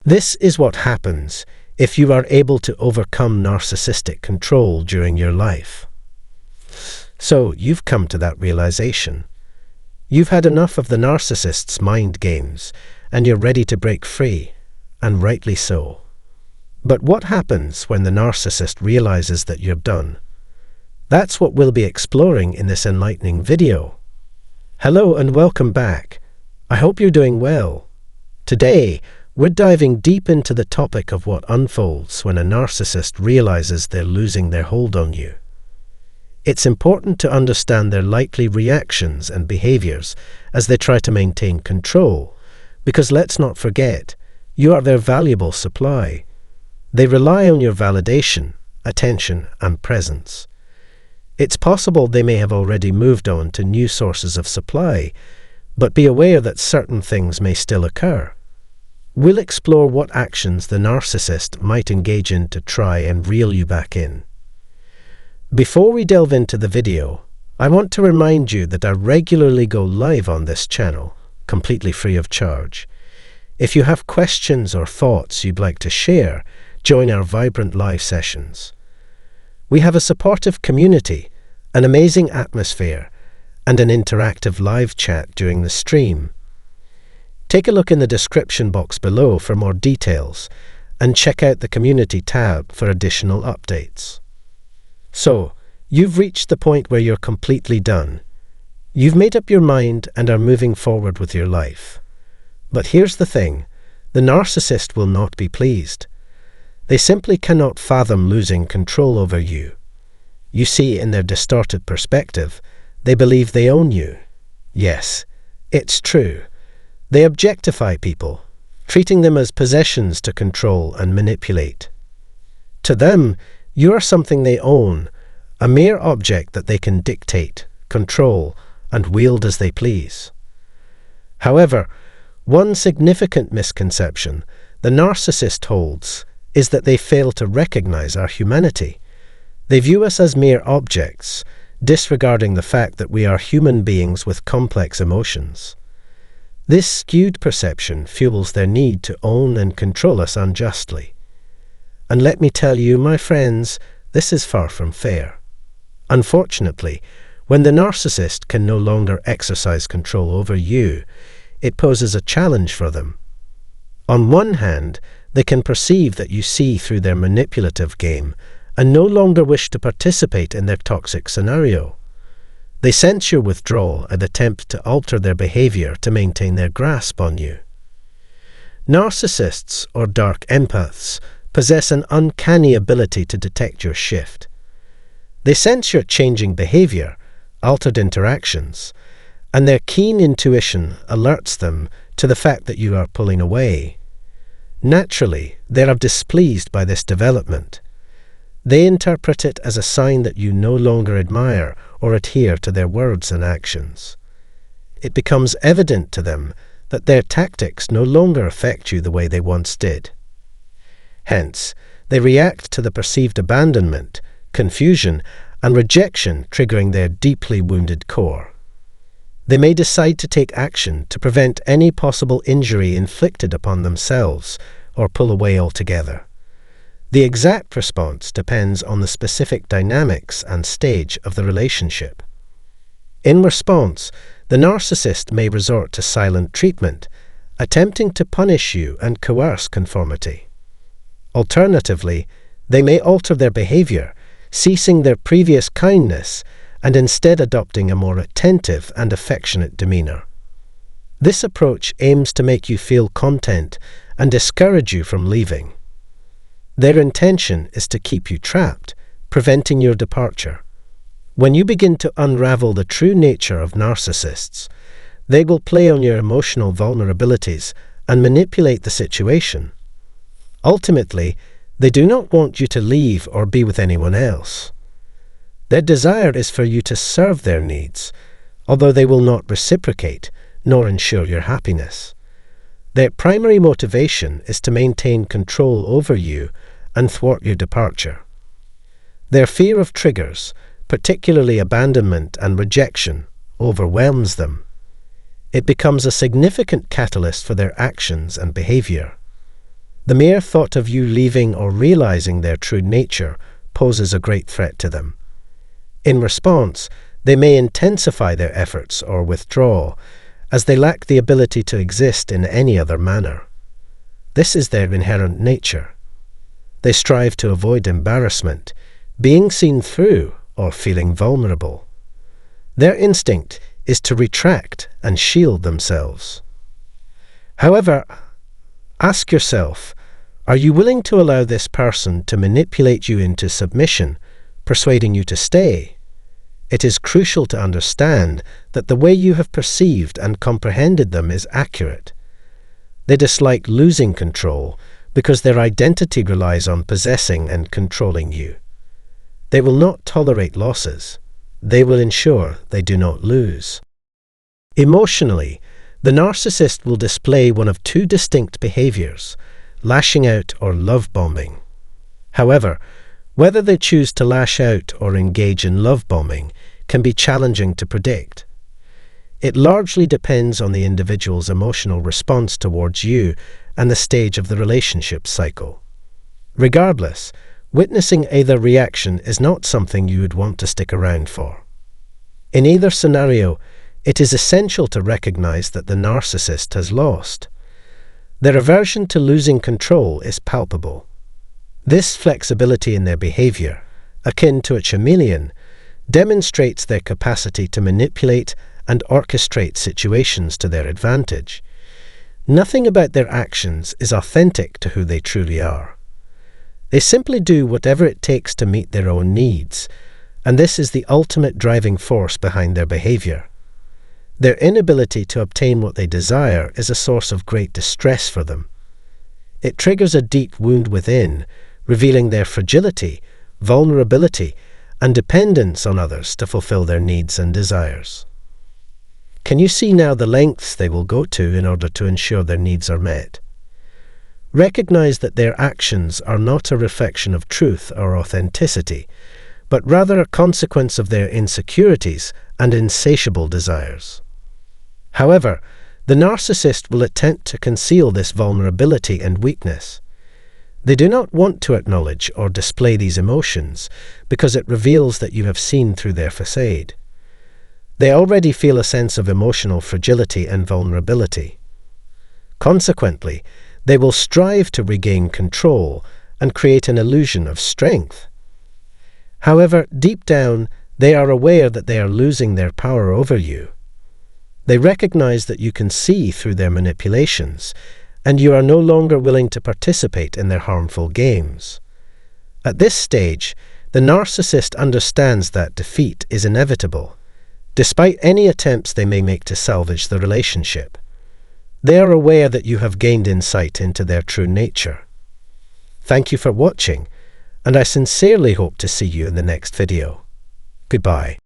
This is what happens if you are able to overcome narcissistic control during your life. So, you've come to that realization. You've had enough of the narcissist's mind games, and you're ready to break free, and rightly so. But what happens when the narcissist realizes that you're done? That's what we'll be exploring in this enlightening video. Hello and welcome back. I hope you're doing well. Today, we're diving deep into the topic of what unfolds when a narcissist realizes they're losing their hold on you. It's important to understand their likely reactions and behaviors as they try to maintain control, because let's not forget, you are their valuable supply. They rely on your validation, attention, and presence. It's possible they may have already moved on to new sources of supply, but be aware that certain things may still occur. We'll explore what actions the narcissist might engage in to try and reel you back in. Before we delve into the video, I want to remind you that I regularly go live on this channel, completely free of charge. If you have questions or thoughts you'd like to share, join our vibrant live sessions. We have a supportive community, an amazing atmosphere, and an interactive live chat during the stream. Take a look in the description box below for more details, and check out the community tab for additional updates. So, you've reached the point where you're completely done. You've made up your mind and are moving forward with your life. But here's the thing, the narcissist will not be pleased. They simply cannot fathom losing control over you. You see, in their distorted perspective, they believe they own you. Yes, it's true. They objectify people, treating them as possessions to control and manipulate. To them, you are something they own, a mere object that they can dictate, control, and wield as they please. However, one significant misconception the narcissist holds is that they fail to recognize our humanity. They view us as mere objects, disregarding the fact that we are human beings with complex emotions. This skewed perception fuels their need to own and control us unjustly. And let me tell you, my friends, this is far from fair. Unfortunately, when the narcissist can no longer exercise control over you, it poses a challenge for them. On one hand, they can perceive that you see through their manipulative game and no longer wish to participate in their toxic scenario. They sense your withdrawal and attempt to alter their behavior to maintain their grasp on you. Narcissists, or dark empaths, possess an uncanny ability to detect your shift. They sense your changing behavior, altered interactions, and their keen intuition alerts them to the fact that you are pulling away. Naturally, they are displeased by this development. They interpret it as a sign that you no longer admire or adhere to their words and actions. It becomes evident to them that their tactics no longer affect you the way they once did. Hence, they react to the perceived abandonment, confusion, and rejection triggering their deeply wounded core. They may decide to take action to prevent any possible injury inflicted upon themselves or pull away altogether. The exact response depends on the specific dynamics and stage of the relationship. In response, the narcissist may resort to silent treatment, attempting to punish you and coerce conformity. Alternatively, they may alter their behavior, ceasing their previous kindness and instead adopting a more attentive and affectionate demeanor. This approach aims to make you feel content and discourage you from leaving. Their intention is to keep you trapped, preventing your departure. When you begin to unravel the true nature of narcissists, they will play on your emotional vulnerabilities and manipulate the situation. Ultimately, they do not want you to leave or be with anyone else. Their desire is for you to serve their needs, although they will not reciprocate nor ensure your happiness. Their primary motivation is to maintain control over you and thwart your departure. Their fear of triggers, particularly abandonment and rejection, overwhelms them. It becomes a significant catalyst for their actions and behavior. The mere thought of you leaving or realizing their true nature poses a great threat to them. In response, they may intensify their efforts or withdraw, as they lack the ability to exist in any other manner. This is their inherent nature. They strive to avoid embarrassment, being seen through, or feeling vulnerable. Their instinct is to retract and shield themselves. However, ask yourself, are you willing to allow this person to manipulate you into submission, persuading you to stay? It is crucial to understand that the way you have perceived and comprehended them is accurate. They dislike losing control because their identity relies on possessing and controlling you. They will not tolerate losses. They will ensure they do not lose. Emotionally, the narcissist will display one of two distinct behaviors, lashing out or love bombing. However, whether they choose to lash out or engage in love bombing can be challenging to predict. It largely depends on the individual's emotional response towards you and the stage of the relationship cycle. Regardless, witnessing either reaction is not something you would want to stick around for. In either scenario, it is essential to recognize that the narcissist has lost. Their aversion to losing control is palpable. This flexibility in their behavior, akin to a chameleon, demonstrates their capacity to manipulate and orchestrate situations to their advantage. Nothing about their actions is authentic to who they truly are. They simply do whatever it takes to meet their own needs, and this is the ultimate driving force behind their behavior. Their inability to obtain what they desire is a source of great distress for them. It triggers a deep wound within, revealing their fragility, vulnerability, and dependence on others to fulfill their needs and desires. Can you see now the lengths they will go to in order to ensure their needs are met? Recognize that their actions are not a reflection of truth or authenticity, but rather a consequence of their insecurities and insatiable desires. However, the narcissist will attempt to conceal this vulnerability and weakness. They do not want to acknowledge or display these emotions because it reveals that you have seen through their facade. They already feel a sense of emotional fragility and vulnerability. Consequently, they will strive to regain control and create an illusion of strength. However, deep down, they are aware that they are losing their power over you. They recognize that you can see through their manipulations, and you are no longer willing to participate in their harmful games. At this stage, the narcissist understands that defeat is inevitable, despite any attempts they may make to salvage the relationship. They are aware that you have gained insight into their true nature. Thank you for watching, and I sincerely hope to see you in the next video. Goodbye.